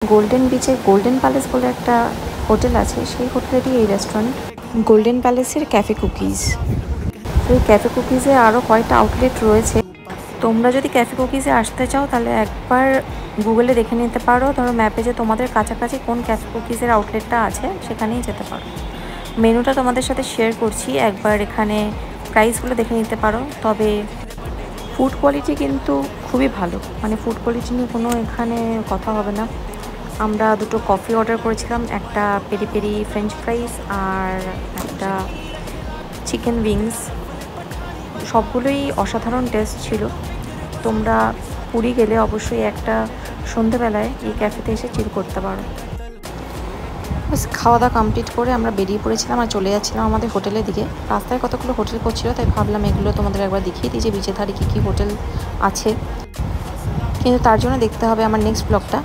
Golden বিচে golden palace বলে একটা হোটেল আছে, সেই হোটেলেরই এই রেস্টুরেন্ট গোল্ডেন প্যালেসের ক্যাফে কুকিজ। এই ক্যাফে কুকিজে আরও কয়টা আউটলেট রয়েছে। তোমরা যদি ক্যাফে কুকিজে আসতে চাও তাহলে একবার গুগলে দেখে নিতে পারো, ধরো ম্যাপে যে তোমাদের কাছাকাছি কোন ক্যাফে কুকিজের আউটলেটটা আছে সেখানেই যেতে পারো। মেনুটা তোমাদের সাথে শেয়ার করছি, একবার এখানে প্রাইসগুলো দেখে নিতে পারো। তবে ফুড কোয়ালিটি কিন্তু খুবই ভালো, মানে ফুড কোয়ালিটি নিয়ে কোনো এখানে কথা হবে না। আমরা দুটো কফি অর্ডার করেছিলাম, একটা পেরি পেরি ফ্রেঞ্চ ফ্রাইস আর একটা চিকেন উইংস। সবগুলোই অসাধারণ টেস্ট ছিল। তোমরা পুরী গেলে অবশ্যই একটা সন্ধেবেলায় এই ক্যাফেতে এসে চিল করতে পারো। বাস খাওয়া দাওয়া কমপ্লিট করে আমরা বেরিয়ে পড়েছিলাম আর চলে যাচ্ছিলাম আমাদের হোটেলের দিকে। রাস্তায় কতগুলো হোটেল করছিল, তাই ভাবলাম এগুলো তোমাদের একবার দেখিয়ে দিই যে বিচের ধারে কী কী হোটেল আছে। কিন্তু তার জন্য দেখতে হবে আমার নেক্সট ব্লগটা।